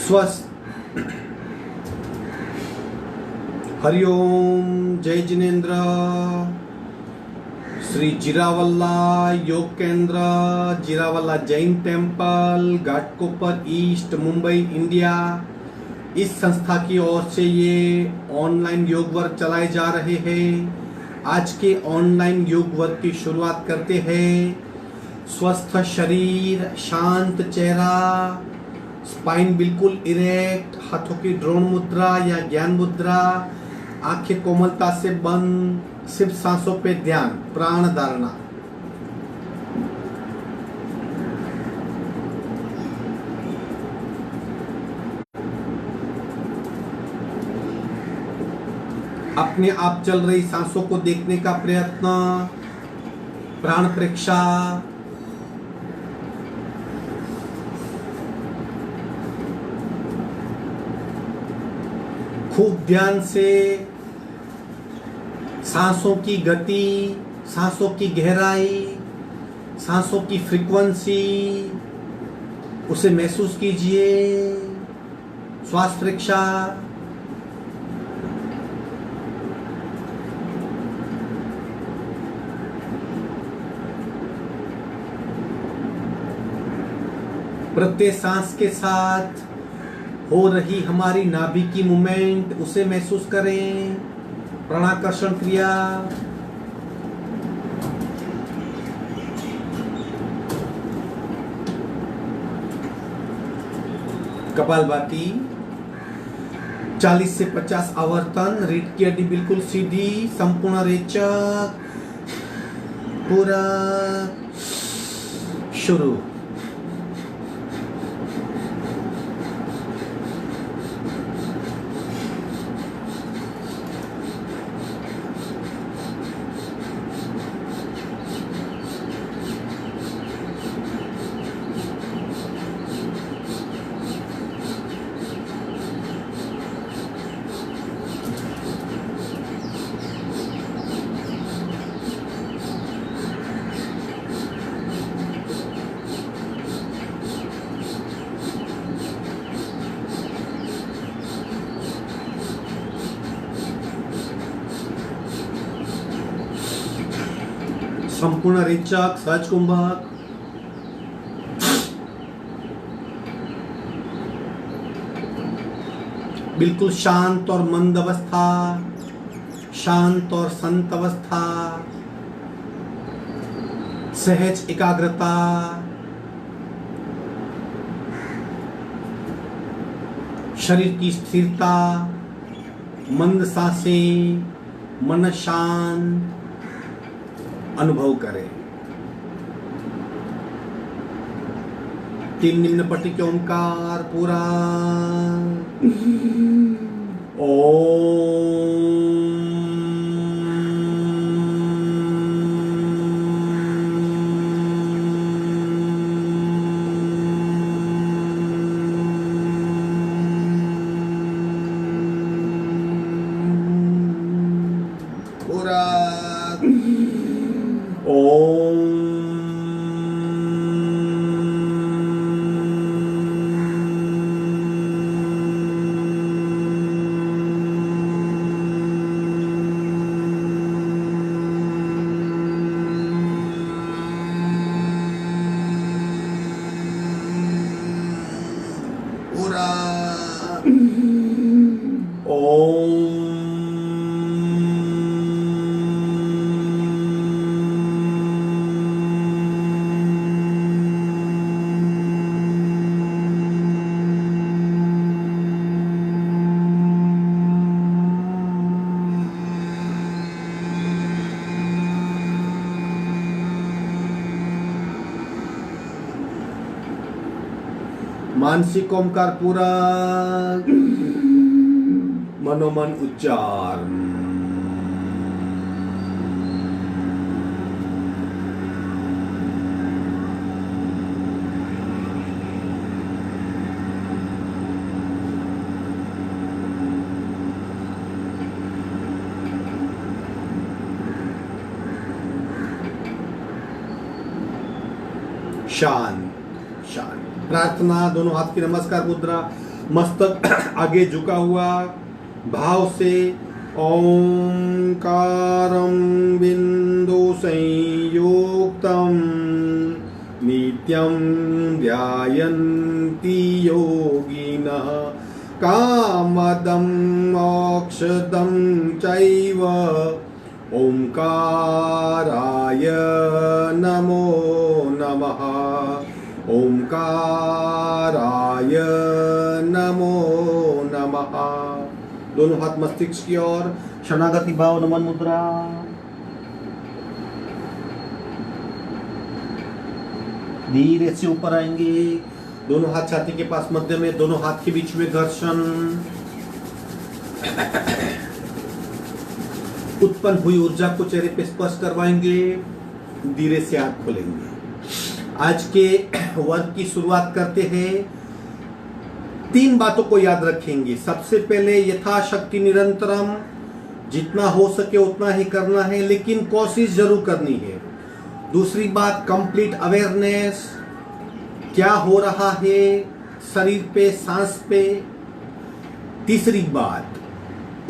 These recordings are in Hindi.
स्वस्थ। हरिओम, जय जिनेन्द्र। श्री जिरावल्ला योग केंद्र, Jirawala Jain temple, Ghatkopar east, Mumbai, India. इस संस्था की ओर से ये ऑनलाइन योग वर्क चलाए जा रहे हैं। आज के ऑनलाइन योग वर्क की शुरुआत करते हैं। स्वस्थ शरीर, शांत चेहरा, स्पाइन बिल्कुल इरेक्ट, हाथों की ड्रोन मुद्रा या ज्ञान मुद्रा, आंखें कोमलता से बंद, सिर्फ सांसों पे ध्यान, प्राण धारणा। अपने आप चल रही सांसों को देखने का प्रयत्न, प्राण परीक्षा। खूब ध्यान से सांसों की गति, सांसों की गहराई, सांसों की फ्रीक्वेंसी, उसे महसूस कीजिए। श्वास परीक्षा। प्रत्येक सांस के साथ हो रही हमारी नाभि की मूवमेंट, उसे महसूस करें। प्राणाकर्षण क्रिया। कपालभाति 40 से 50 आवर्तन। रीढ़ की हड्डी बिल्कुल सीधी, संपूर्ण रेचक। पूरा शुरू। संपूर्ण रेचक, सहज कुंभक। बिल्कुल शांत और मंद अवस्था, शांत और संत अवस्था, सहज एकाग्रता। शरीर की स्थिरता, मंद सांसें, मन शांत अनुभव करें। 3 निम्न पट्टी के ओंकार। पूरा मानसिक ओंकार। पूरा मनोमन उच्चार। शांत शांत। प्रार्थना, दोनों हाथ की नमस्कार मुद्रा। मस्तक आगे झुका हुआ भाव से ओंकारं बिंदु संयुक्तं नित्यं ध्यायन्ति योगिनः कामदं मोक्षदं चैव ओंकाराय नमो नमः ओंकाराय नमो नमः। दोनों हाथ मस्तिष्क की ओर, शरणागति भाव, नमन मुद्रा। धीरे से ऊपर आएंगे, दोनों हाथ छाती के पास मध्य में, दोनों हाथ के बीच में घर्षण। उत्पन्न हुई ऊर्जा को चेहरे पे स्पर्श करवाएंगे, धीरे से आंख खोलेंगे। आज के वर्क की शुरुआत करते हैं। 3 बातों को याद रखेंगे। सबसे पहले यथाशक्ति निरंतरम, जितना हो सके उतना ही करना है, लेकिन कोशिश जरूर करनी है। दूसरी बात कंप्लीट अवेयरनेस, क्या हो रहा है शरीर पे, सांस पे। तीसरी बात,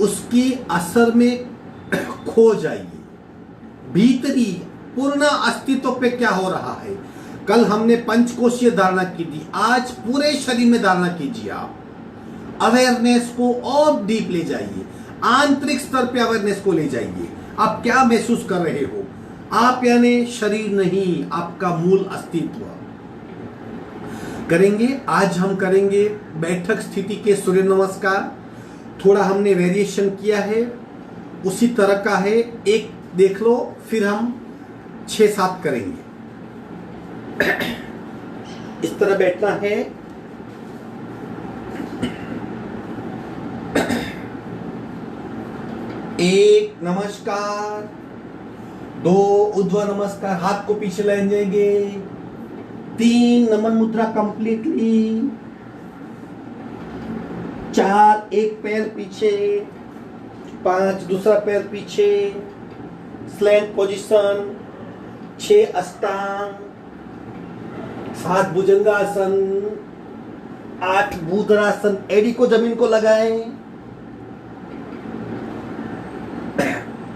उसकी असर में खो जाइए, भीतरी पूर्ण अस्तित्व पे क्या हो रहा है। कल हमने पंचकोशीय धारणा की थी, आज पूरे शरीर में धारणा कीजिए। आप अवेयरनेस को और डीप ले जाइए, आंतरिक स्तर पे अवेयरनेस को ले जाइए। आप क्या महसूस कर रहे हो? आप यानी शरीर नहीं, आपका मूल अस्तित्व। करेंगे आज हम करेंगे बैठक स्थिति के सूर्य नमस्कार। थोड़ा हमने वेरिएशन किया है, उसी तरह का है, एक देख लो, फिर हम 6-7 करेंगे। इस तरह बैठना है। एक नमस्कार, 2 ऊर्ध्व नमस्कार, हाथ को पीछे ले जाएंगे, 3 नमन मुद्रा कंप्लीटली, 4 एक पैर पीछे, 5 दूसरा पैर पीछे, स्लैंट पोजीशन, 6 अष्टांग, 7 भुजंगासन, 8 भूधरासन। एड़ी को जमीन को लगाएं,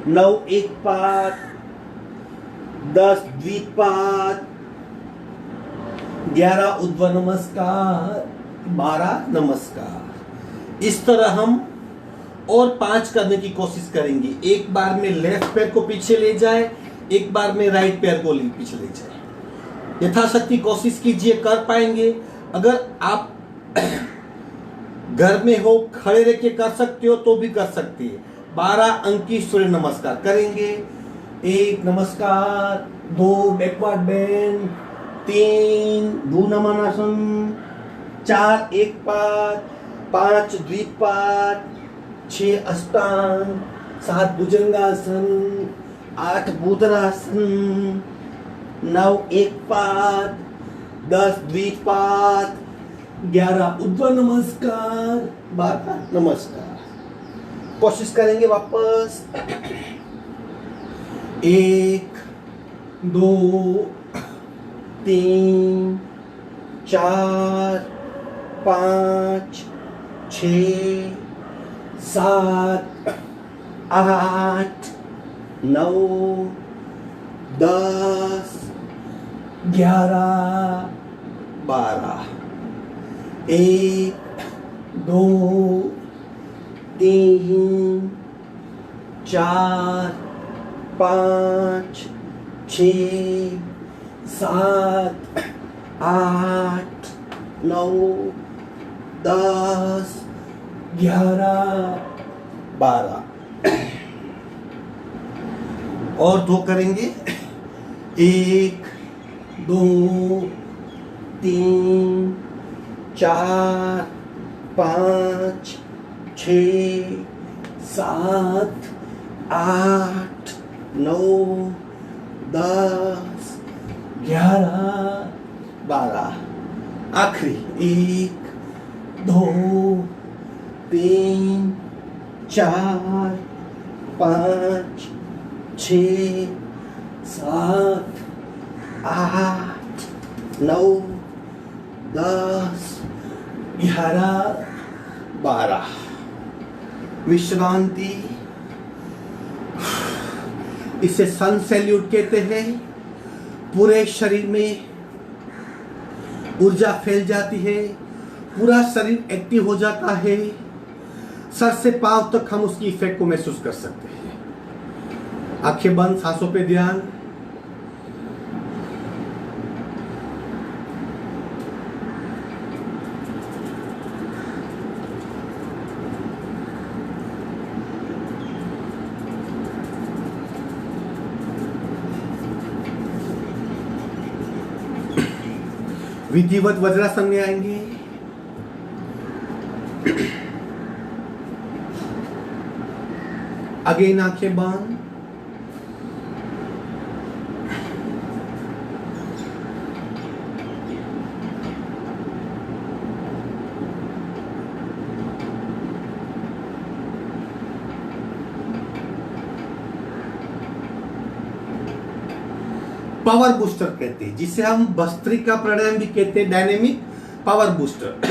9 एक पाद, 10 द्विपाद, 11 ऊर्ध्व नमस्कार, 12 नमस्कार। इस तरह हम और 5 करने की कोशिश करेंगे। एक बार में लेफ्ट पैर को पीछे ले जाए, एक बार में राइट पैर को पीछे ले जाए। यथाशक्ति कोशिश कीजिए, कर पाएंगे। अगर आप घर में हो, खड़े रह के कर सकते हो तो भी कर सकते हैं। 12 अंक की सूर्य नमस्कार करेंगे। 1 नमस्कार, 2 बैकवर्ड बेंड, 3 भूनमनासन, 4 एक पाद, 5 द्विपाद, 6 अष्टांग, 7 भुजंगासन, 8 भूधरासन, 9 एक पाद, 10 द्विपाद, 11 ऊर्ध्व नमस्कार, 12 नमस्कार। कोशिश करेंगे वापस। 1 2 3 4 5 6 7 8 9 10 11 12। 1 2 3 4 5 6 7 8 9 10 11 12। और 2 करेंगे। 1 2 3 4 5 6 7 8 9 10 11 12। आखिरी 1 2 3 4 5 6 7 8 9 10 11, 12 विश्रांति। इसे सन सैल्यूट कहते हैं। पूरे शरीर में ऊर्जा फैल जाती है, पूरा शरीर एक्टिव हो जाता है। सर से पांव तक हम उसकी इफेक्ट को महसूस कर सकते हैं। आंखें बंद, सांसों पे ध्यान। विधिवत वज्रासन में आएंगे। अगेन आंखें बंद। पावर बूस्टर कहते हैं, जिसे हम भस्त्रिका प्राणायाम भी कहते हैं, डायनेमिक पावर बूस्टर।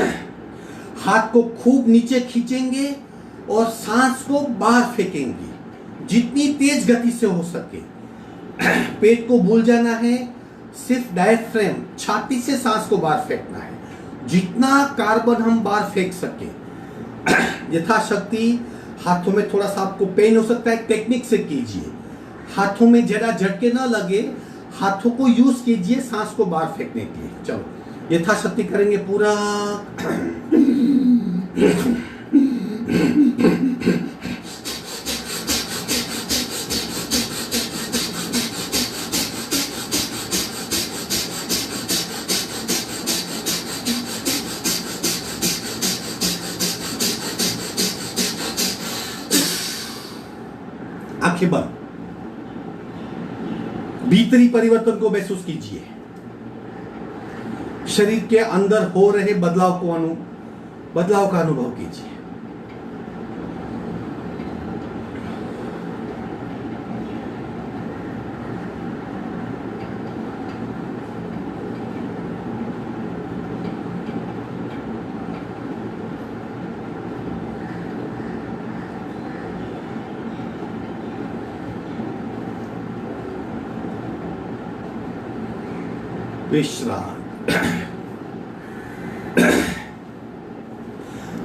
हाथ को खूब नीचे खींचेंगे और सांस को बाहर फेंकेंगे जितनी तेज गति से हो सके। पेट को भूल जाना है, सिर्फ डायफ्रेम, छाती से सांस को बाहर फेंकना है। जितना कार्बन हम बाहर फेंक सके यथाशक्ति। हाथों में थोड़ा सा आपको पेन हो सकता है, टेक्निक से कीजिए। हाथों में जरा झटके ना लगे, हाथों को यूज कीजिए सांस को बाहर फेंकने के लिए। चलो यथाशक्ति करेंगे पूरा। आंखें बंद। भीतरी परिवर्तन को महसूस कीजिए। शरीर के अंदर हो रहे बदलाव का अनुभव कीजिए। विश्राम।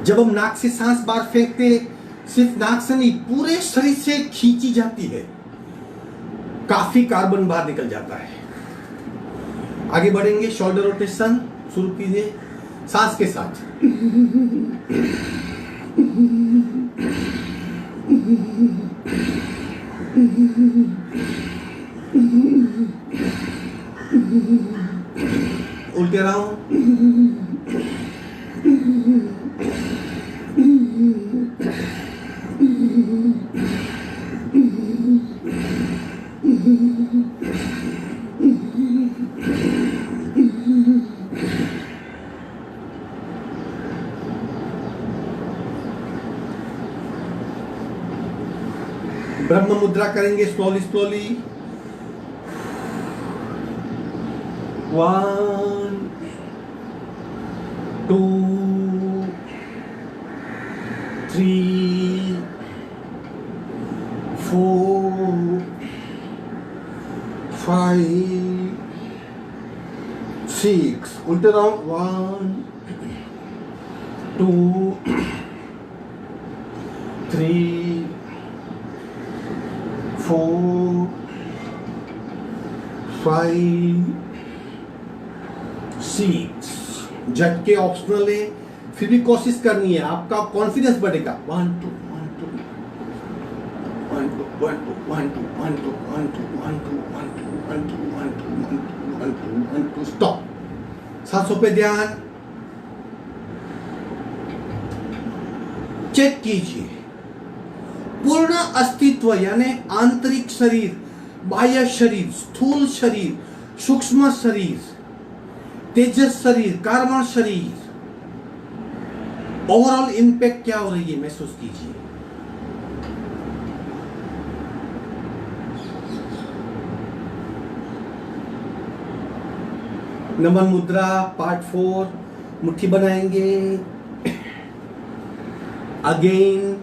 जब हम नाक से सांस बाहर फेंकते, सिर्फ नाक से नहीं, पूरे शरीर से खींची जाती है। काफी कार्बन बाहर निकल जाता है। आगे बढ़ेंगे, शोल्डर रोटेशन शुरू कीजिए सांस के साथ। उल्टे रहो। ब्रह्म मुद्रा करेंगे स्लोली स्लोली। 1 2 3 4 5 6। उल्टे राउंड। 1 2 3 4 5 6। झटके ऑप्शनल है, फिर भी कोशिश करनी है, आपका कॉन्फिडेंस बढ़ेगा। 1 2 1 2 1 2 1 2 1 2 1 2 1 2 1 2 1 2 1 2 1 2 1 2 1 2 1 2। स्टॉप। सांसों पे ध्यान। चेक कीजिए पूर्ण अस्तित्व, यानी आंतरिक शरीर, बाह्य शरीर, स्थूल शरीर, सूक्ष्म शरीर, तेजस शरीर, कार्बन शरीर, ओवरऑल इंपैक्ट क्या हो रही है महसूस कीजिए। नमन मुद्रा पार्ट 4 मुट्ठी बनाएंगे। अगेन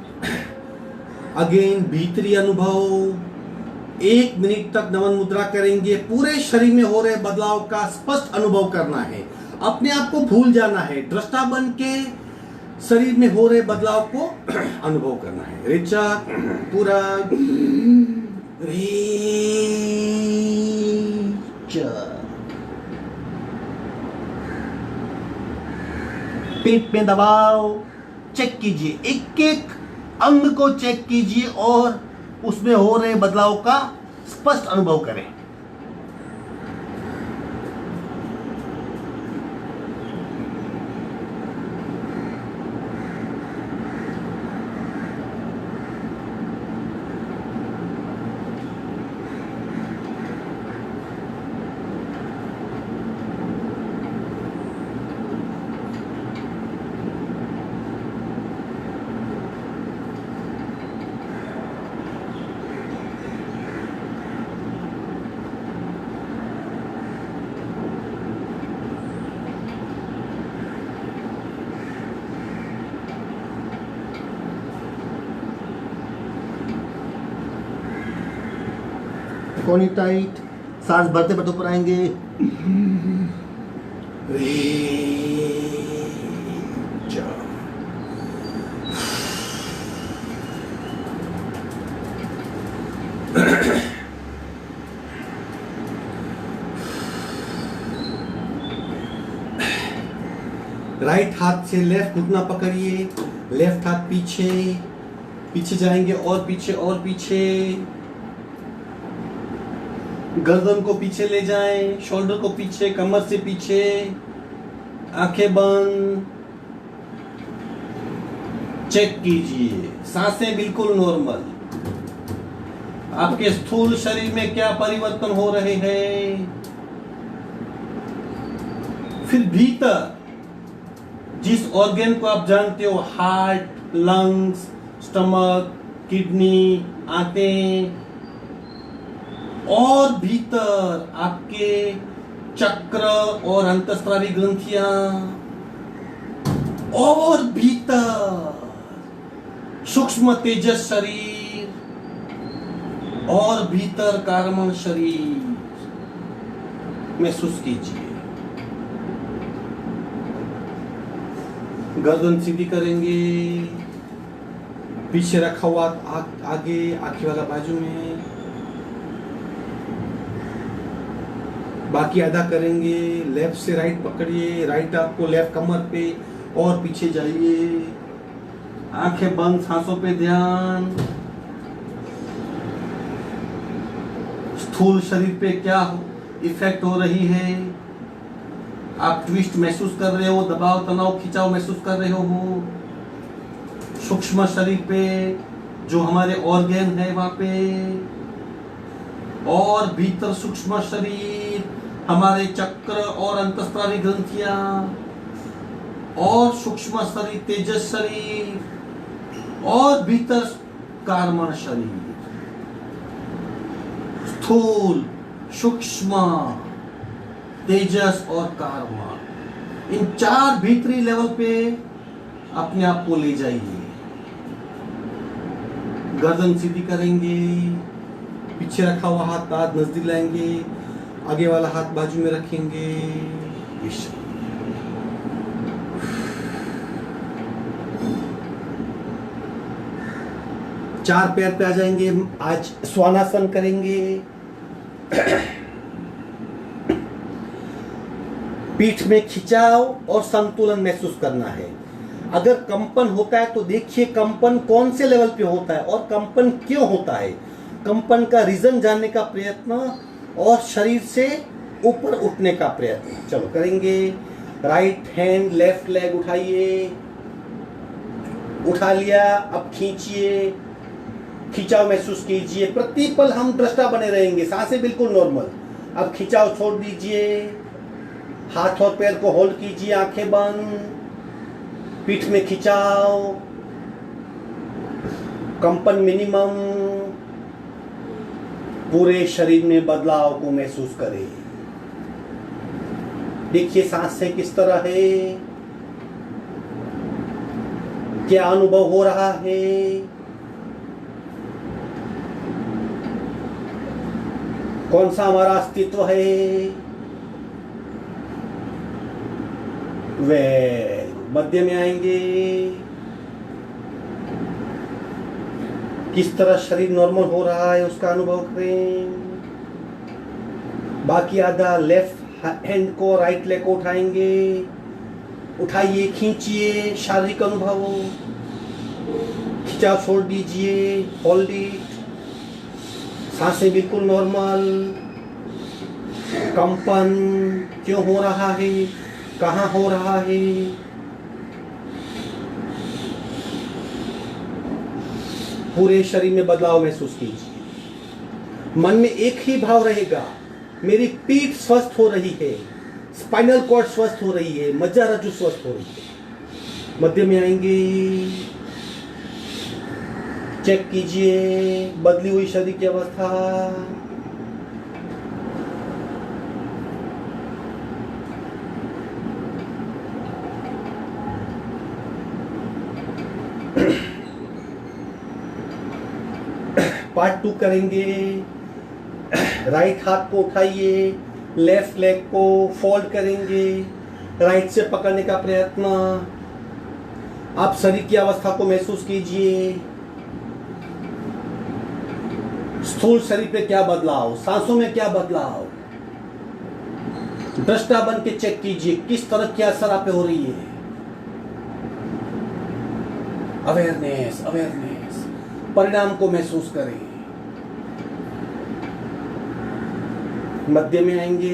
अगेन भीतरी अनुभव। 1 मिनट तक नमन मुद्रा करेंगे। पूरे शरीर में हो रहे बदलाव का स्पष्ट अनुभव करना है। अपने आप को भूल जाना है। दृष्टा बन के शरीर में हो रहे बदलाव को अनुभव करना है। रेचक पूरा पेट में दबाव चेक कीजिए। एक एक अंग को चेक कीजिए और उसमें हो रहे बदलाव का स्पष्ट अनुभव करें। कोनी टाइट। सांस भरते भरते ऊपर आएंगे। राइट हाथ से लेफ्ट घुटना पकड़िए। लेफ्ट हाथ पीछे पीछे जाएंगे और पीछे और पीछे। गर्दन को पीछे ले जाएं, शोल्डर को पीछे, कमर से पीछे। आंखें बंद। चेक कीजिए सांसें बिल्कुल नॉर्मल। आपके स्थूल शरीर में क्या परिवर्तन हो रहे हैं। फिर भीतर जिस ऑर्गन को आप जानते हो, हार्ट, लंग्स, स्टमक, किडनी, आंतें, और भीतर आपके चक्र और अंतस्त्रावी ग्रंथियां, और भीतर सूक्ष्म तेजस शरीर, और भीतर कार्बन शरीर महसूस कीजिए। गर्दन सीधी करेंगे। पीछे रखा हुआ आगे आंखें वाला बाजू में। बाकी आधा करेंगे। लेफ्ट से राइट पकड़िए। राइट आपको लेफ्ट कमर पे और पीछे जाइए। आंखें बंद, सांसों पे ध्यान। स्थूल शरीर पे क्या इफेक्ट हो रही है। आप ट्विस्ट महसूस कर रहे हो, दबाव, तनाव, खिंचाव महसूस कर रहे हो। सूक्ष्म शरीर पे जो हमारे ऑर्गन है वहां पे, और भीतर सूक्ष्म शरीर, हमारे चक्र और अंतस्त्रावी ग्रंथियां, और सूक्ष्म शरीर तेजस शरीर, और भीतर कार्बन शरीर। स्थूल, सूक्ष्म, तेजस और कार्बन, इन 4 भीतरी लेवल पे अपने आप को ले जाइए। गर्दन सीधी करेंगे। पीछे रखा हुआ हाथ नजदीक लाएंगे। आगे वाला हाथ बाजू में रखेंगे। 4 पैर पे आ जाएंगे। आज स्वानासन करेंगे। पीठ में खिंचाव और संतुलन महसूस करना है। अगर कंपन होता है तो देखिए कंपन कौन से लेवल पे होता है और कंपन क्यों होता है। कंपन का रीजन जानने का प्रयत्न और शरीर से ऊपर उठने का प्रयत्न। चलो करेंगे। राइट हैंड लेफ्ट लेग उठाइए। उठा लिया। अब खींचिए। खिंचाव महसूस कीजिए। प्रतिपल हम दृष्टा बने रहेंगे। सांसें बिल्कुल नॉर्मल। अब खिंचाव छोड़ दीजिए। हाथ और पैर को होल्ड कीजिए। आंखें बंद। पीठ में खिंचाव। कंपन मिनिमम। पूरे शरीर में बदलाव को महसूस करें। देखिए सांसें किस तरह है। क्या अनुभव हो रहा है? कौन सा हमारा अस्तित्व है? वे मध्य में आएंगे। किस तरह शरीर नॉर्मल हो रहा है उसका अनुभव करें। बाकी आधा लेफ्ट हैंड को, राइट लेग को उठाएंगे। उठाइए, खींचिए, शारीरिक अनुभव। खिंचाव छोड़ दीजिए, होल्ड इट। सांसें बिल्कुल नॉर्मल। कंपन क्यों हो रहा है, कहाँ हो रहा है? पूरे शरीर में बदलाव महसूस कीजिए। मन में एक ही भाव रहेगा, मेरी पीठ स्वस्थ हो रही है, स्पाइनल कॉर्ड स्वस्थ हो रही है, मज्जारज्जु स्वस्थ हो रही है। मध्य में आएंगे, चेक कीजिए बदली हुई शरीर की अवस्था। पार्ट 2 करेंगे। राइट हाथ को उठाइए, लेफ्ट लेग को फोल्ड करेंगे, राइट से पकड़ने का प्रयत्न। आप शरीर की अवस्था को महसूस कीजिए। स्थूल शरीर पे क्या बदलाव, सांसों में क्या बदलाव। दृष्टा बन के चेक कीजिए किस तरह की असर आप पे हो रही है। अवेयरनेस, अवेयरनेस, परिणाम को महसूस करें। मध्य में आएंगे,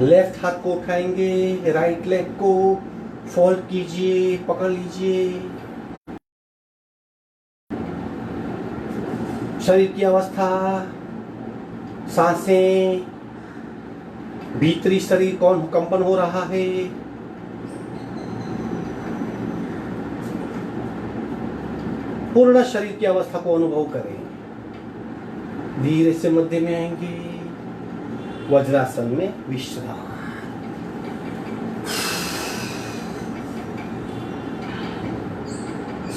लेफ्ट हाथ को उठाएंगे, राइट लेग को फोल्ड कीजिए, पकड़ लीजिए। शरीर की अवस्था, सांसें, भीतरी शरीर कौन कंपन हो रहा है। पूर्ण शरीर की अवस्था को अनुभव करें। धीरे से मध्य में आएंगे, वज्रासन में विश्राम।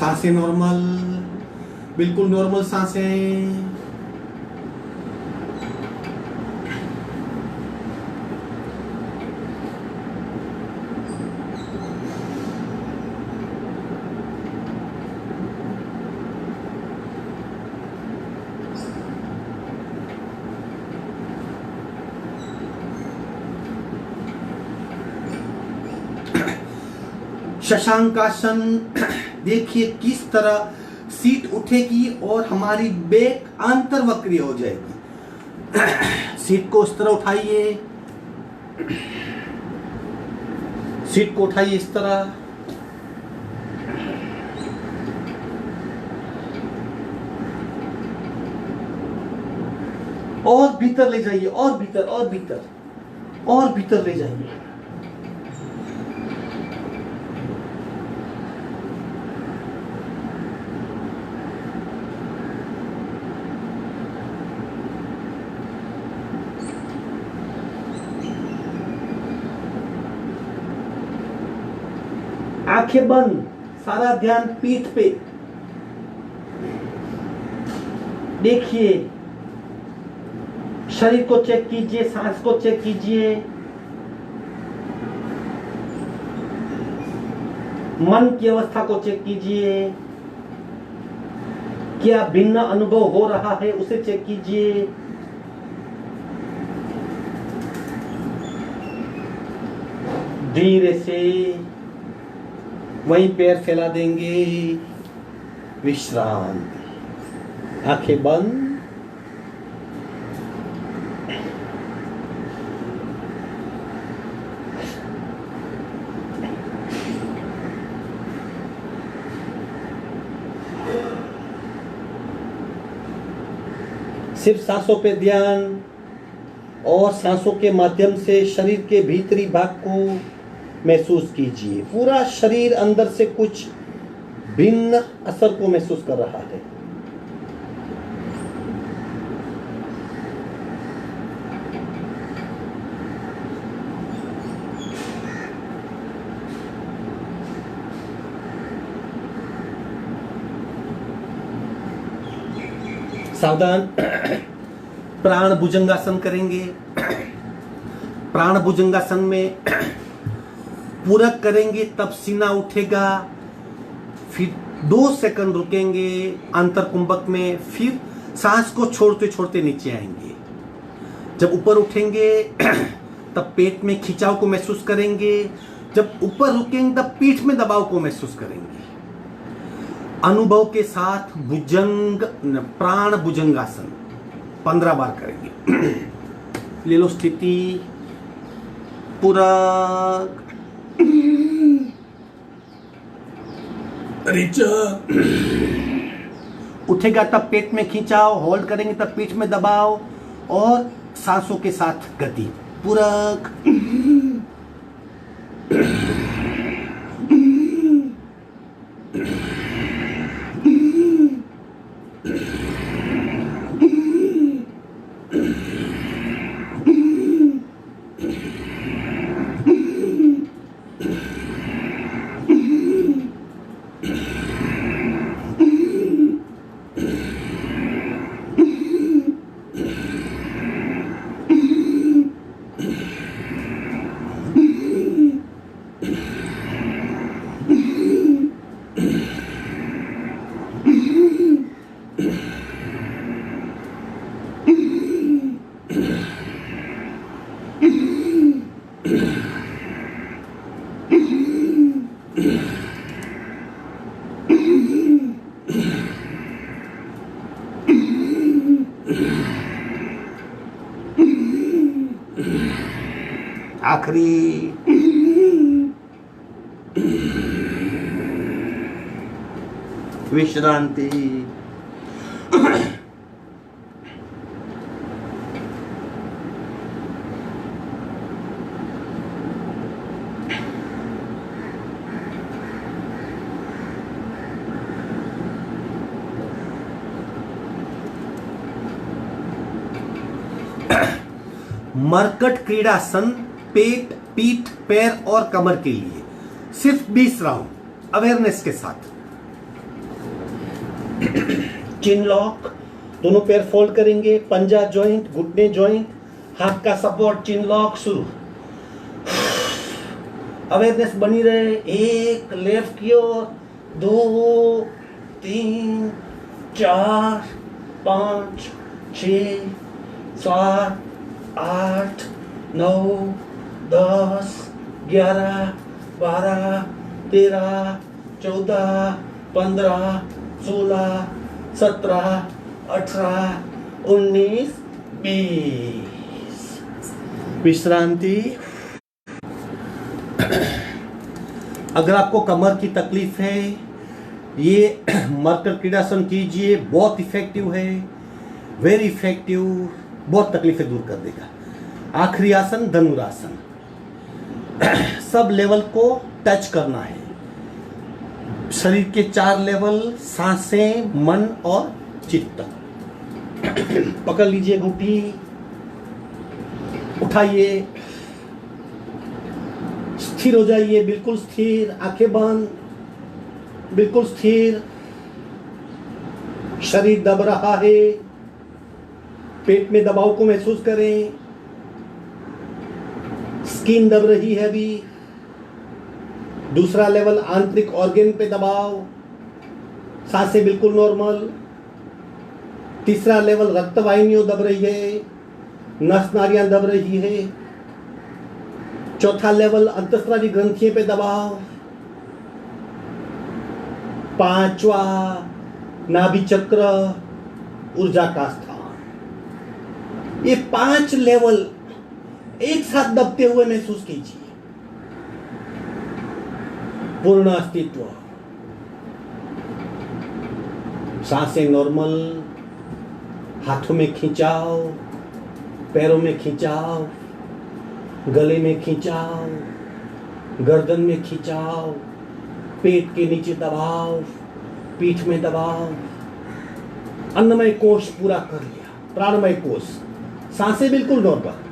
सांसें नॉर्मल, बिल्कुल नॉर्मल सांसें। शशांकासन, देखिए किस तरह सीट उठेगी और हमारी बैक अंतर्वक्रीय हो जाएगी। सीट को इस तरह उठाइए, सीट को उठाइए इस तरह। और भीतर ले जाइए, और भीतर, और भीतर, और भीतर ले जाइए। आंखें बंद, सारा ध्यान पीठ पे। देखिए, शरीर को चेक कीजिए, सांस को चेक कीजिए, मन की अवस्था को चेक कीजिए। क्या भिन्न अनुभव हो रहा है उसे चेक कीजिए। धीरे से वहीं पैर फैला देंगे, विश्राम। आंखें बंद। सिर्फ सांसों पे ध्यान और सांसों के माध्यम से शरीर के भीतरी भाग को महसूस कीजिए। पूरा शरीर अंदर से कुछ भिन्न असर को महसूस कर रहा है। सावधान। प्राण भुजंगासन करेंगे। प्राण भुजंगासन में पूरक करेंगे तब सीना उठेगा, फिर 2 सेकंड रुकेंगे अंतर कुंभक में, फिर सांस को छोड़ते छोड़ते नीचे आएंगे। जब ऊपर उठेंगे तब पेट में खिंचाव को महसूस करेंगे, जब ऊपर रुकेंगे तब पीठ में दबाव को महसूस करेंगे। अनुभव के साथ प्राण भुजंगासन 15 बार करेंगे। ले लो स्थिति, पूरक, उठेगा तब पेट में खिंचाव, होल्ड करेंगे तब पीठ में दबाव और सांसों के साथ गति। पूरक, आखिरी, विश्रांति। मरकट क्रीड़ासन पेट, पीठ, पैर और कमर के लिए सिर्फ 20 राउंड अवेयरनेस के साथ। चिन लॉक, दोनों पैर फोल्ड करेंगे, पंजा जॉइंट, घुटने जॉइंट, हाथ का सपोर्ट, चिन लॉक शुरू। अवेयरनेस बनी रहे। 1 लेफ्ट की ओर, 2 3 4 5 6 7 8 9 10 11 12 13 14 15 16 17 18 19 20। विश्रांति। अगर आपको कमर की तकलीफ है, ये मरकट क्रीड़ासन कीजिए, बहुत इफेक्टिव है, वेरी इफेक्टिव, बहुत तकलीफें दूर कर देगा। आखिरी आसन धनुरासन। सब लेवल को टच करना है, शरीर के 4 लेवल, सांसें, मन और चित्त। पकड़ लीजिए घुटी, उठाइए, स्थिर हो जाइए, बिल्कुल स्थिर, आंखें बंद, बिल्कुल स्थिर। शरीर दब रहा है, पेट में दबाव को महसूस करें, स्किन दब रही है अभी। दूसरा लेवल आंतरिक ऑर्गन पे दबाव, सांसें बिल्कुल नॉर्मल। तीसरा लेवल रक्त वाहिनियों दब रही है, नस नाड़ियां दब रही है। चौथा लेवल अंतःस्रावी ग्रंथियों पे दबाव। पांचवा नाभि चक्र, ऊर्जा का स्थान। ये 5 लेवल एक साथ दबते हुए महसूस कीजिए। पूर्ण अस्तित्व, सांसें नॉर्मल, हाथों में खिंचाव, पैरों में खिंचाव, गले में खिंचाव, गर्दन में खिंचाव, पेट के नीचे दबाव, पीठ में दबाव। अन्नमय कोश पूरा कर लिया, प्राणमय कोश, सांसें बिल्कुल नॉर्मल।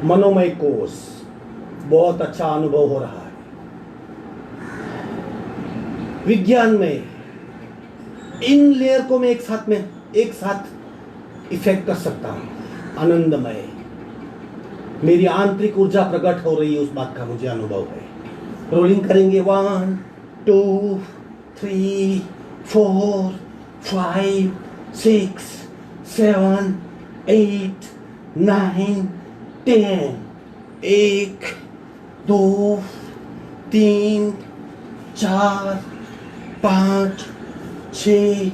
मनोमय कोश, बहुत अच्छा अनुभव हो रहा है। विज्ञान में इन लेयर को मैं एक साथ इफेक्ट कर सकता हूं। आनंदमय, मेरी आंतरिक ऊर्जा प्रकट हो रही है, उस बात का मुझे अनुभव है। रोलिंग करेंगे 1 2 3 4 5 6 7 8 9 10। 1 2 3 4 5 6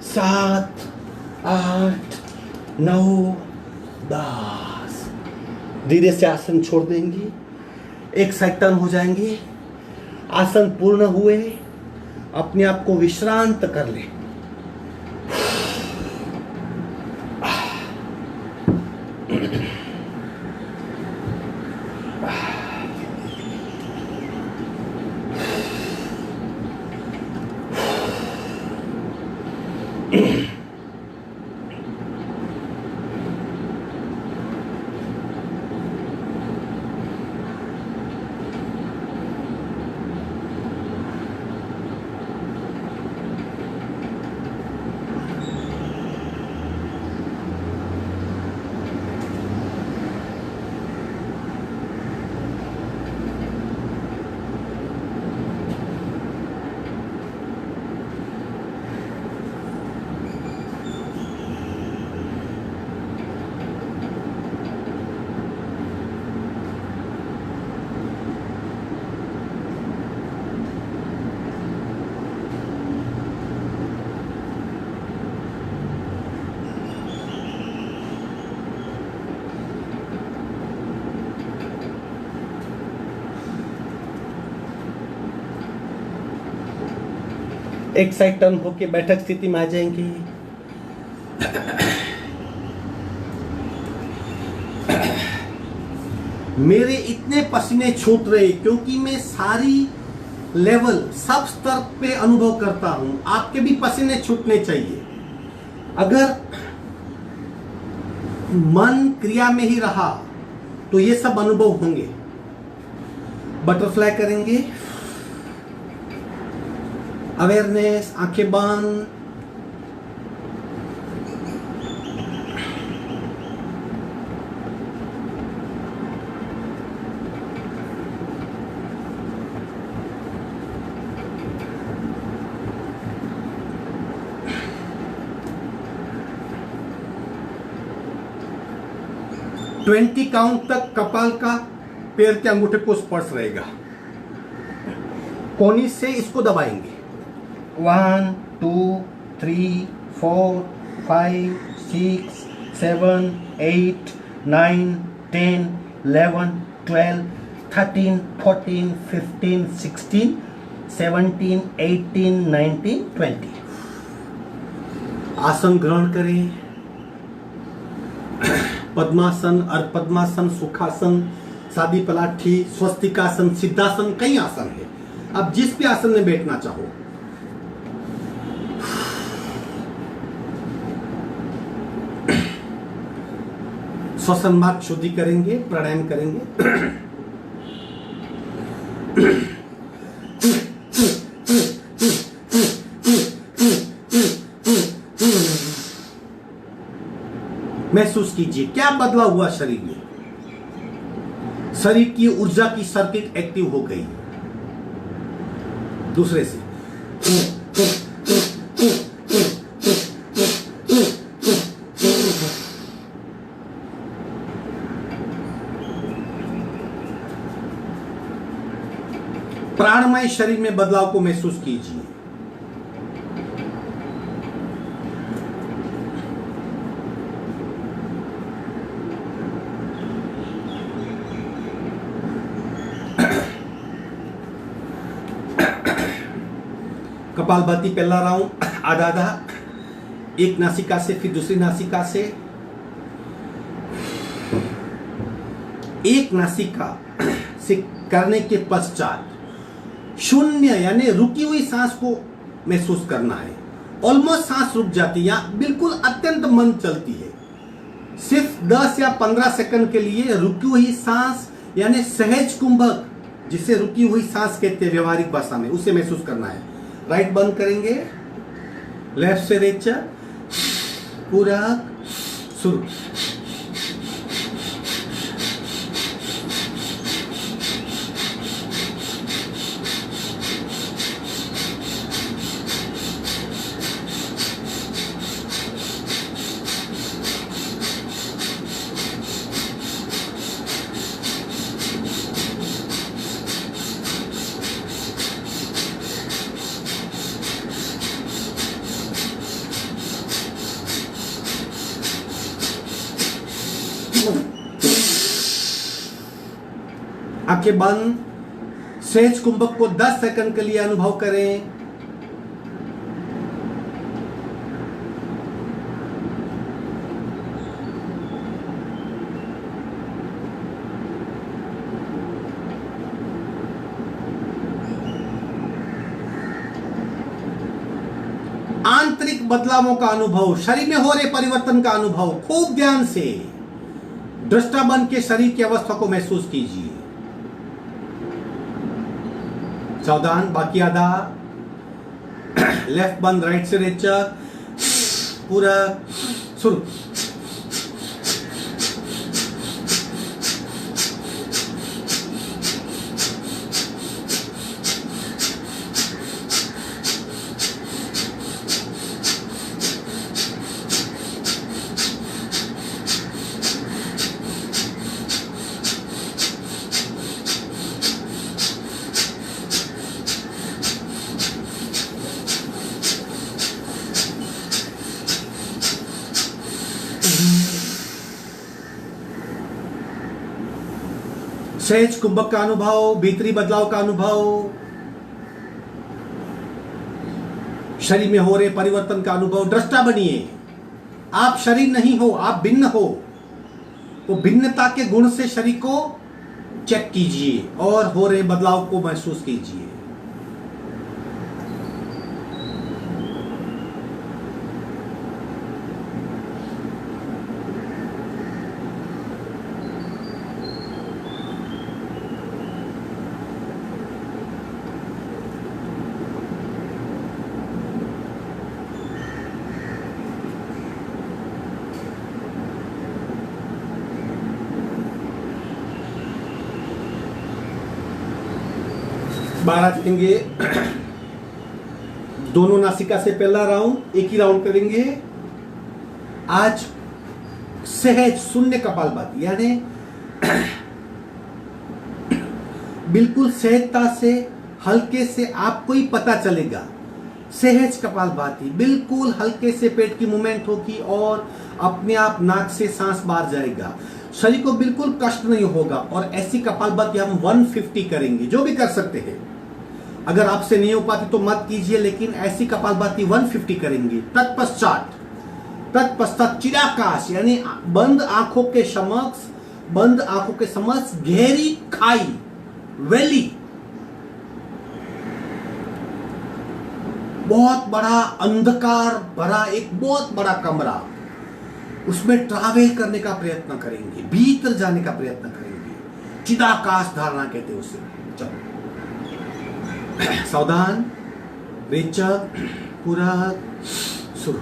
7 8 9 10। धीरे से आसन छोड़ देंगे, एक साइड टर्न हो जाएंगे। आसन पूर्ण हुए, अपने आप को विश्रांत कर ले। एक साइड टर्न होके बैठक स्थिति में आ जाएंगे। मेरे इतने पसीने छूट रहे क्योंकि मैं सारी लेवल सब स्तर पे अनुभव करता हूं। आपके भी पसीने छूटने चाहिए। अगर मन क्रिया में ही रहा तो ये सब अनुभव होंगे। बटरफ्लाई करेंगे, अवेयरनेस, आंखें बंद। ट्वेंटी काउंट तक कपाल का पैर के अंगूठे को स्पर्श रहेगा। कोनी से इसको दबाएंगे। 1 2 3 4 5 6 7 8 9 10 11 12 13 14 15 16 17 18 19 20। आसन ग्रहण करें। पद्मासन, अर्धपद्मासन, सुखासन, सादी पलाठी, स्वस्तिकासन, सिद्धासन, कई आसन है। अब जिस भी आसन में बैठना चाहो। श्वसन मार्ग शुद्धि करेंगे, प्राणायाम करेंगे। महसूस कीजिए क्या बदला हुआ शरीर में। शरीर की ऊर्जा की सर्किट एक्टिव हो गई। दूसरे से प्राणमय शरीर में बदलाव को महसूस कीजिए। कपालभाति पहला राउंड आधा आधा, एक नासिका से फिर दूसरी नासिका से। एक नासिका से करने के पश्चात शून्य यानी रुकी हुई सांस को महसूस करना है। ऑलमोस्ट सांस रुक जाती है या बिल्कुल अत्यंत मंद चलती है। सिर्फ 10 या 15 सेकंड के लिए रुकी हुई सांस यानी सहज कुंभक, जिसे रुकी हुई सांस कहते हैं व्यवहारिक भाषा में, उसे महसूस करना है। राइट बंद करेंगे। लेफ्ट से रेचक, पूरक, शुरू। आंखें बंद, सहज कुंभक को 10 सेकंड के लिए अनुभव करें। आंतरिक बदलावों का अनुभव, शरीर में हो रहे परिवर्तन का अनुभव खूब ध्यान से दृष्टा बन के शरीर की अवस्था को महसूस कीजिए। सावधान, बाकी आधा। लेफ्ट बंद, राइट से रेचक, पूरा, शुरू। सहज कुंभक का अनुभव, भीतरी बदलाव का अनुभव, शरीर में हो रहे परिवर्तन का अनुभव। दृष्टा बनिए, आप शरीर नहीं हो, आप भिन्न हो। वो भिन्नता के गुण से शरीर को चेक कीजिए और हो रहे बदलाव को महसूस कीजिए। बारह करेंगे। दोनों नासिका से पहला राउंड, एक ही राउंड करेंगे। आज सहज शून्य कपालभाति, यानी बिल्कुल सहजता से, हल्के से आपको ही पता चलेगा। सहज कपालभाति, बिल्कुल हल्के से पेट की मूवमेंट होगी और अपने आप नाक से सांस बाहर जाएगा। शरीर को बिल्कुल कष्ट नहीं होगा। और ऐसी कपालभाति हम 150 करेंगे, जो भी कर सकते हैं। अगर आपसे नहीं हो पाती तो मत कीजिए, लेकिन ऐसी कपालभाति 150 करेंगे। तत्पश्चात चिदाकाश, यानी बंद आंखों के समक्ष गहरी खाई, वैली, बहुत बड़ा अंधकार भरा एक बहुत बड़ा कमरा, उसमें ट्रैवल करने का प्रयत्न करेंगे, भीतर जाने का प्रयत्न करेंगे। चिदाकाश धारणा कहते हैं उसे। चलो, सावधान, रेचक, पूरा, शुरू।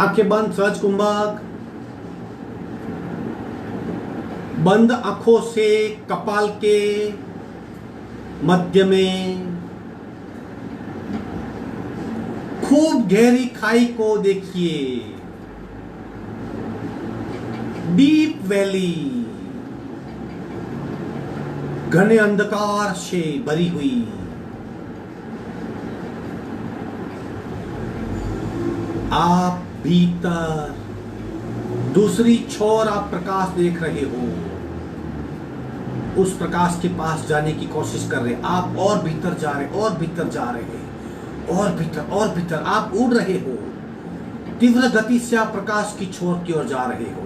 आंखें बंद, सहज कुंभक। बंद आंखों से कपाल के मध्य में खूब गहरी खाई को देखिए, डीप वैली, घने अंधकार से भरी हुई। आप भीतर दूसरी छोर आप प्रकाश देख रहे हो, उस प्रकाश के पास जाने की कोशिश कर रहे। आप और भीतर जा रहे, और भीतर जा रहे, और भीतर, और भीतर। आप उड़ रहे हो, तीव्र गति से आप प्रकाश की छोर की ओर जा रहे हो,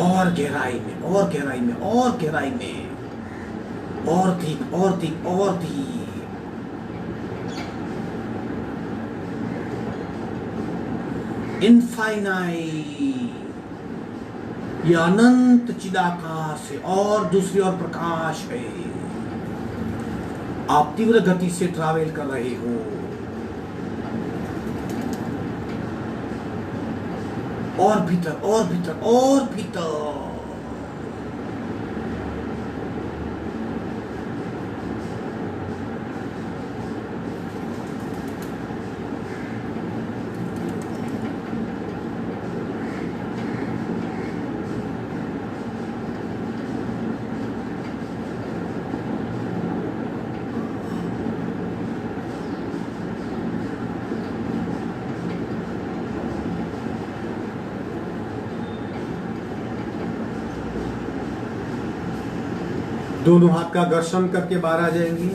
और गहराई में, और गहराई में, और गहराई में, और ठीक, और ठीक, और ठीक। इनफाइनाइट, ये अनंत चिदाकाश है, और दूसरी ओर प्रकाश है। आप तीव्र गति से ट्रैवल कर रहे हो, और भीतर, और भीतर, और भीतर। दोनों हाथ का घर्षण करके बाहर आ जाएंगे।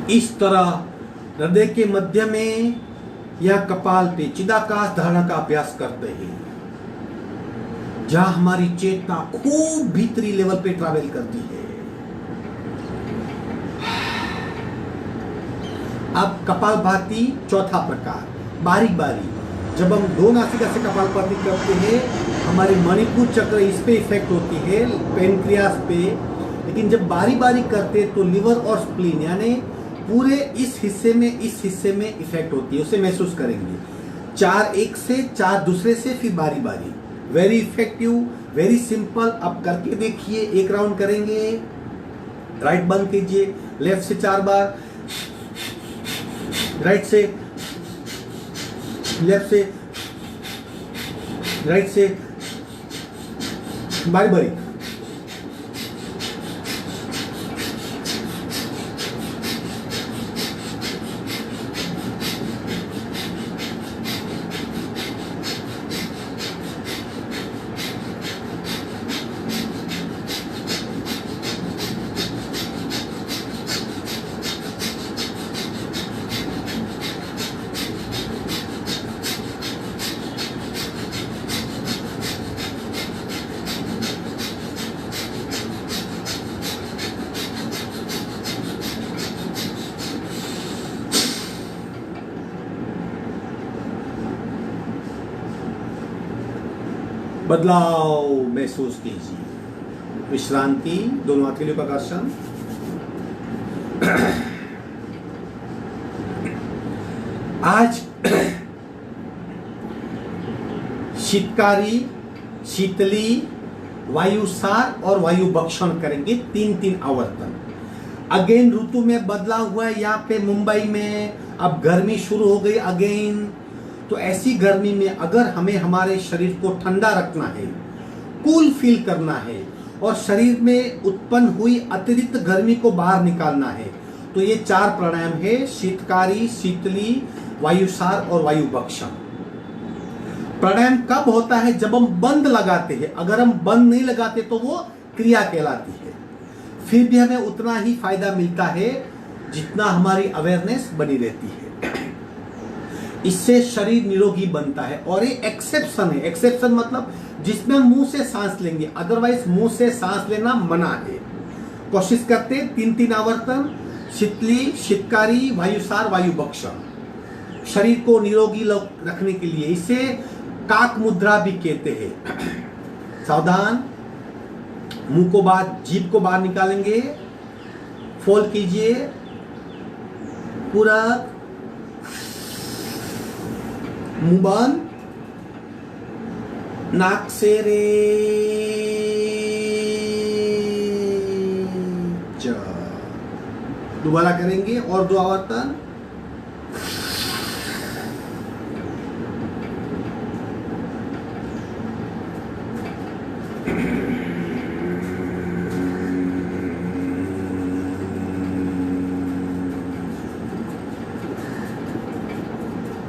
इस तरह हृदय के मध्य में या कपाल पे चिदाकाश धारणा का अभ्यास करते हैं, जहां हमारी चेतना खूब भीतरी लेवल पे ट्रैवल करती है। अब कपालभाति चौथा प्रकार, बारीक बारीक। जब हम दो नासिका से कपालभाति करते हैं, हमारे मणिपुर चक्र इस पे इफेक्ट होती है, पेनक्रियास पे। लेकिन जब बारी बारी करते तो लिवर और स्प्लीन यानी पूरे इस हिस्से में इफेक्ट होती है, उसे महसूस करेंगे। 4 एक से, 4 दूसरे से, फिर बारी बारी। Very effective, very simple. अब करके देखिए, एक राउंड करेंगे, राइट बंद कीजिए, लेफ्ट से 4 बार, राइट से, लेफ्ट से, राइट से, बारी बारी। बदलाव महसूस कीजिए। विश्रांति, दोनों हथेलियों का घर्षण। आज शीतकारी, शीतली, वायुसार और वायु भक्षण करेंगे, 3-3 आवर्तन। अगेन ऋतु में बदलाव हुआ है। यहाँ पे मुंबई में अब गर्मी शुरू हो गई अगेन। तो ऐसी गर्मी में अगर हमें हमारे शरीर को ठंडा रखना है, कूल फील करना है और शरीर में उत्पन्न हुई अतिरिक्त गर्मी को बाहर निकालना है, तो ये 4 प्राणायाम है, शीतकारी, शीतली, वायुसार और वायु भक्षण। प्राणायाम कब होता है? जब हम बंद लगाते हैं। अगर हम बंद नहीं लगाते तो वो क्रिया कहलाती है। फिर भी हमें उतना ही फायदा मिलता है जितना हमारी अवेयरनेस बनी रहती है। इससे शरीर निरोगी बनता है। और ये एक्सेप्शन है। एक्सेप्शन मतलब जिसमें मुंह से सांस लेंगे, अदरवाइज मुंह से सांस लेना मना है। कोशिश करते 3-3 आवर्तन, शीतली, शीतकारी, वायुसार, वायु भक्षण, शरीर को निरोगी रखने के लिए। इसे काक मुद्रा भी कहते हैं। सावधान, मुंह को बाहर, जीभ को बाहर निकालेंगे, फोल्ड कीजिए, पूरक, मुंह बंद, नाक से रेच। दोबारा करेंगे और 2 आवर्तन।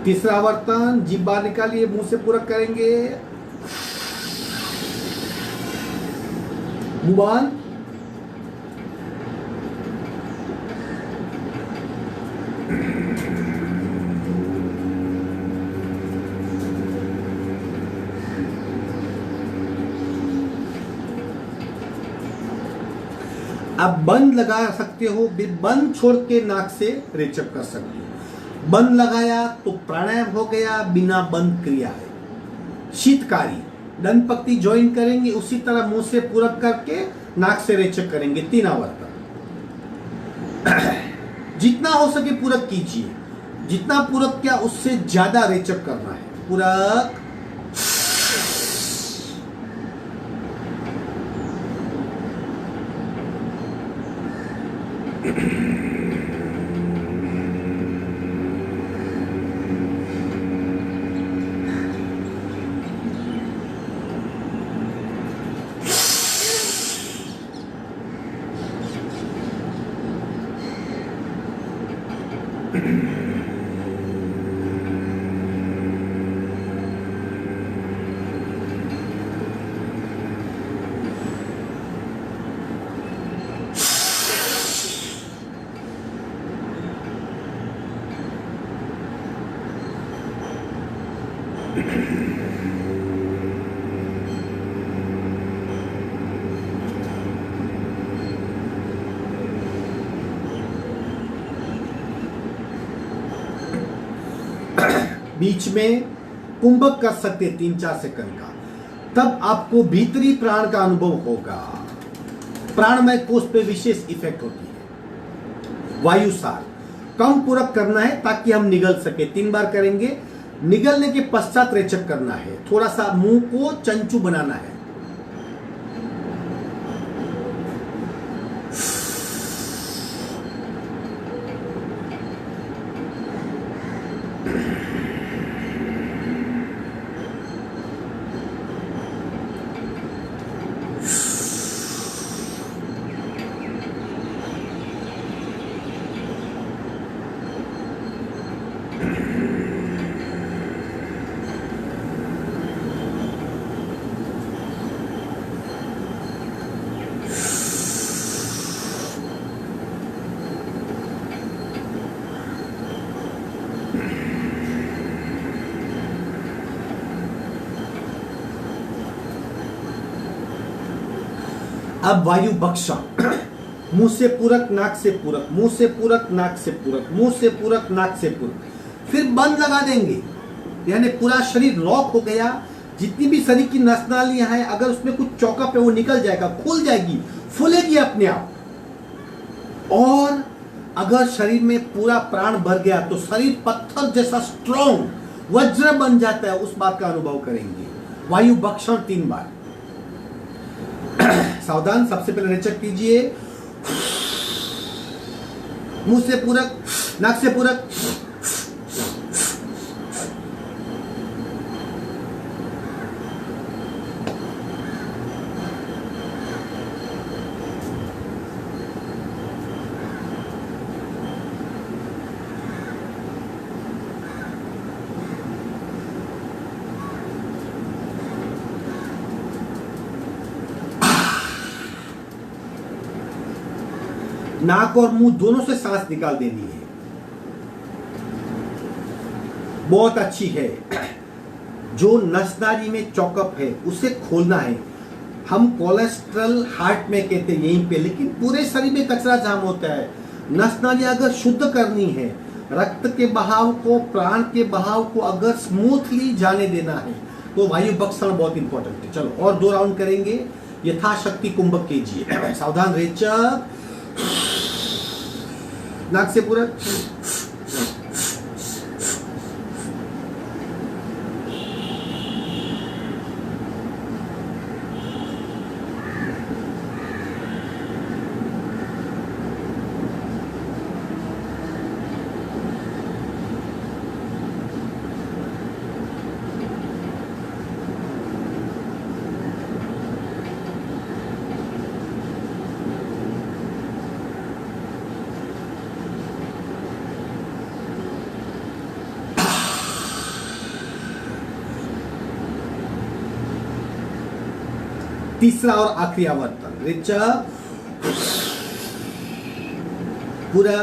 तीसरा आवर्तन, जीभ बाहर निकालिए, मुंह से पूरक करेंगे, मुंह बंद, आप बंद लगा सकते हो, बंद छोड़ के नाक से रेचक कर सकते हो। बंद लगाया तो प्राणायाम हो गया, बिना बंद क्रिया है। शीतकारी दंत पक्ति ज्वाइन करेंगे, उसी तरह मुंह से पूरक करके नाक से रेचक करेंगे 3 आवर्तन। जितना हो सके पूरक कीजिए, जितना पूरक किया उससे ज्यादा रेचक करना है। पूरक, बीच में कुंभक कर सकते 3-4 सेकंड का, तब आपको भीतरी प्राण का अनुभव होगा। प्राणमय कोष पे विशेष इफेक्ट होती है। वायुसार कम पूरक करना है ताकि हम निगल सके। 3 बार करेंगे। निगलने के पश्चात रेचक करना है। थोड़ा सा मुंह को चंचू बनाना है। अब वायु भक्षण, मुंह से पूरक, नाक से पूरक, मुंह से पूरक, नाक से पूरक, मुंह से पूरक, नाक से पूरक, फिर बंद लगा देंगे। यानी पूरा शरीर लॉक हो गया। जितनी भी शरीर की नस नालियां हैं, अगर उसमें कुछ चौकअप है वो निकल जाएगा, खुल जाएगी, फूलेगी अपने आप। और अगर शरीर में पूरा प्राण भर गया तो शरीर पत्थर जैसा स्ट्रॉन्ग वज्र बन जाता है। उस बात का अनुभव करेंगे। वायु भक्षण 3 बार। सावधान, सबसे पहले रेचक कीजिए, मुंह से पूरक, नाक से पूरक, नाक और मुंह दोनों से सांस निकाल देनी है। बहुत अच्छी है। जो नस नाली में चौकअप है उसे खोलना है। हम कोलेस्ट्रॉल हार्ट में कहते हैं यहीं पे, लेकिन पूरे शरीर में कचरा जाम होता है। नस नाली अगर शुद्ध करनी है, रक्त के बहाव को, प्राण के बहाव को अगर स्मूथली जाने देना है तो वायु भक्षण बहुत इंपॉर्टेंट है। चलो और 2 राउंड करेंगे। यथाशक्ति कुंभक कीजिए। सावधान, रेचक, नाक से पूरा तीसरा और आखिरी आवर्तन ऋचा पूरा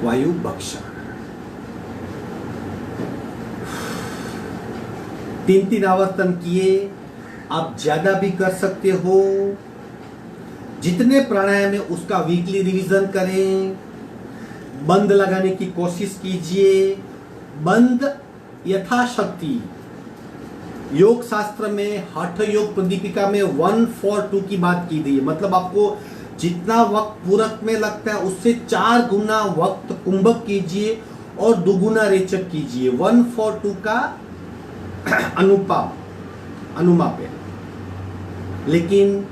वायु बख्शा। 3-3 आवर्तन किए। आप ज्यादा भी कर सकते हो। जितने प्राणायाम है उसका वीकली रिवीजन करें। बंद लगाने की कोशिश कीजिए। बंद यथाशक्ति। योग शास्त्र में हठ योग प्रदीपिका में 1-4-2 की बात की गई है। मतलब आपको जितना वक्त पूरक में लगता है उससे 4 गुना वक्त कुंभक कीजिए और 2 गुना रेचक कीजिए। 1-4-2 का अनुमाप है। लेकिन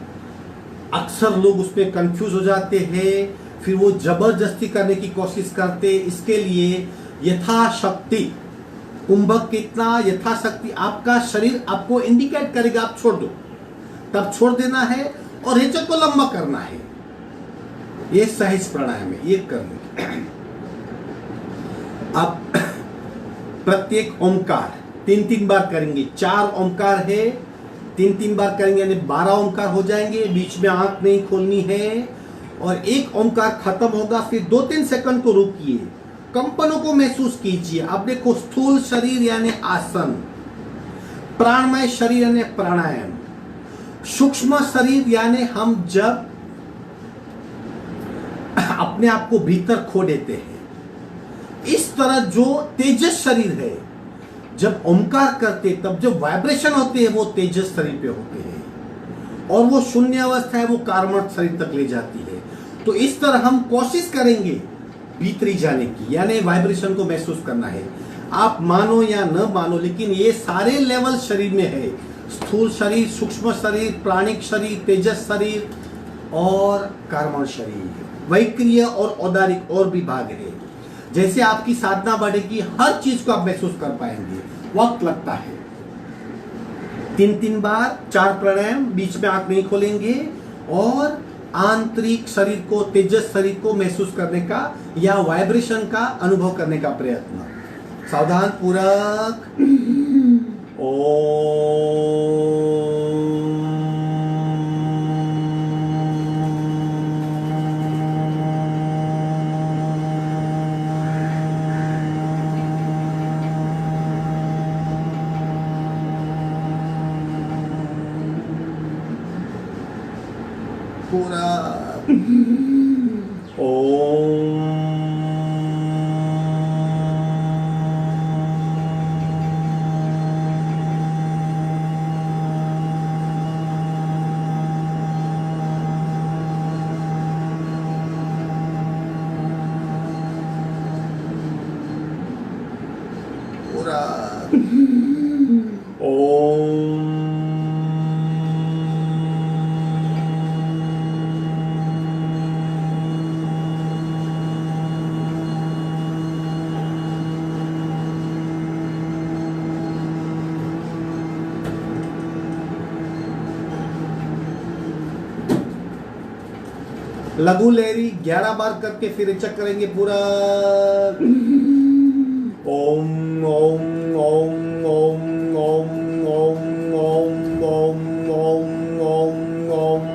अक्सर लोग उसमें कंफ्यूज हो जाते हैं, फिर वो जबरदस्ती करने की कोशिश करते। इसके लिए यथाशक्ति कुंभक कितना यथाशक्ति आपका शरीर आपको इंडिकेट करेगा, आप छोड़ दो, तब छोड़ देना है और रेचक को लंबा करना है। ये सहज प्राणायाम है, ये करने। अब प्रत्येक ओंकार 3-3 बार करेंगे। 4 ओंकार है, 3-3 बार करेंगे यानी 12 ओंकार हो जाएंगे। बीच में आंख नहीं खोलनी है और एक ओंकार खत्म होगा, फिर 2-3 सेकंड को रुकिए, कंपनों को महसूस कीजिए। अब देखो, स्थूल शरीर यानी आसन, प्राणमय शरीर यानी प्राणायाम, सूक्ष्म शरीर यानी हम जब अपने आप को भीतर खो देते हैं। इस तरह जो तेजस शरीर है, जब ओंकार करते तब जो वाइब्रेशन होते हैं वो तेजस शरीर पे होते हैं और वो शून्य अवस्था है वो कार्मठ शरीर तक ले जाती है। तो इस तरह हम कोशिश करेंगे भीतरी जाने की, यानी वाइब्रेशन को महसूस करना है। आप मानो या न मानो, लेकिन ये सारे लेवल शरीर में है। स्थूल शरीर, सूक्ष्म शरीर, प्राणिक शरीर, तेजस शरीर और कार्मण शरीर। वैक्रिय और औदारिक और भी भाग है। जैसे आपकी साधना बढ़ेगी हर चीज को आप महसूस कर पाएंगे। वक्त लगता है। 3-3 बार 4 प्राणायाम, बीच में आंख नहीं खोलेंगे और आंतरिक शरीर को, तेजस शरीर को महसूस करने का या वाइब्रेशन का अनुभव करने का प्रयत्न। सावधान पूर्वक। पूरा पूरा लघु लहरी 11 बार करके फिर चेक करेंगे पूरा। ओम ओम ओम ओम ओम ओम ओम ओम ओम ओम ओम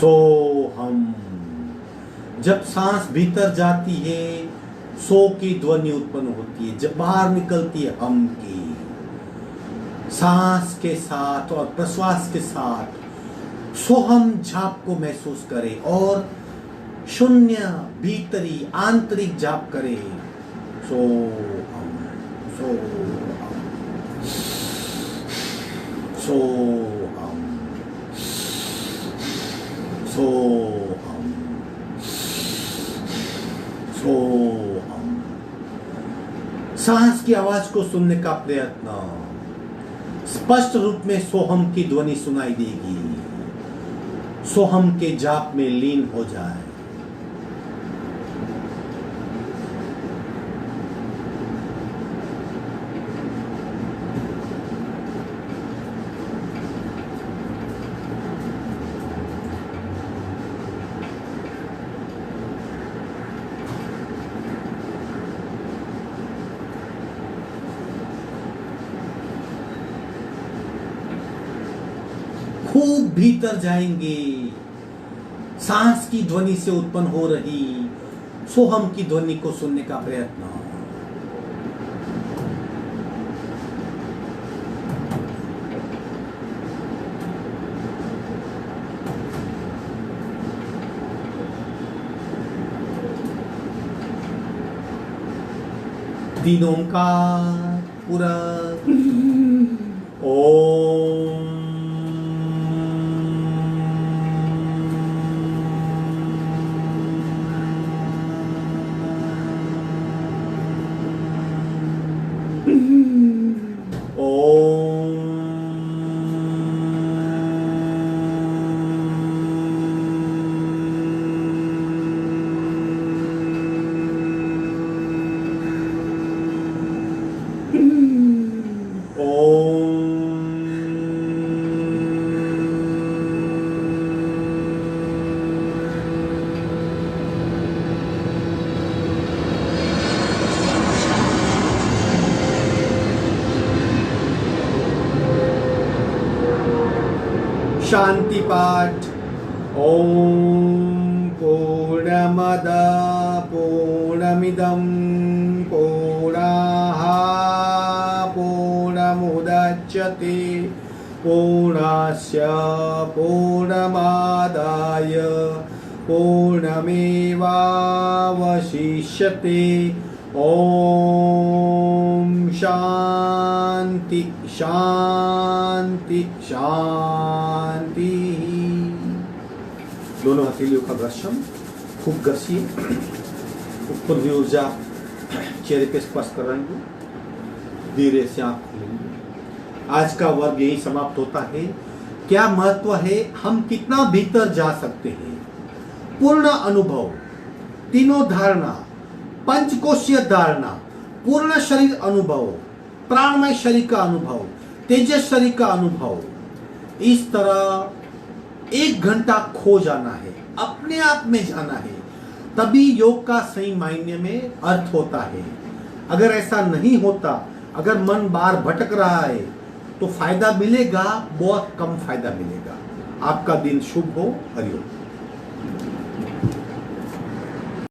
सोहम। जब सांस भीतर जाती है सो की ध्वनि उत्पन्न होती है, जब बाहर निकलती है हम की। सांस के साथ और प्रश्वास के साथ सोहम जाप को महसूस करें और शून्य भीतरी आंतरिक जाप करें। सोहम सोहम सोहम सोहम सोहम। सांस की आवाज को सुनने का प्रयत्न। स्पष्ट रूप में सोहम की ध्वनि सुनाई देगी। सोहम के जाप में लीन हो जाए। खूब भीतर जाएंगे। सांस की ध्वनि से उत्पन्न हो रही सोहम की ध्वनि को सुनने का प्रयत्न। तीन ओंकार पूरा ओम। शांति पाठ। ओम पूर्णमद पूर्णमिदं पूर्णाः पूर्णमुदच्यते पूर्णस्य पूर्णमादाय पूर्णमेवावशिष्यते। ओम शांति शांति शांति। दोनों हथेलियों का घर्षण खूब घर्षिए। ऊपर भी ऊर्जा चेहरे पे स्पर्श कर रही है। धीरे से आंख खोलेंगे। आज का वर्ग यही समाप्त होता है। क्या महत्व है, हम कितना भीतर जा सकते हैं। पूर्ण अनुभव, तीनों धारणा, पंचकोशीय धारणा, पूर्ण शरीर अनुभव, प्राणमय शरीर का अनुभव, तेजस शरीर का अनुभव। इस तरह 1 घंटा खो जाना है, अपने आप में जाना है, तभी योग का सही मायने में अर्थ होता है। अगर ऐसा नहीं होता, अगर मन बार भटक रहा है तो फायदा मिलेगा, बहुत कम फायदा मिलेगा। आपका दिन शुभ हो। हरिओम।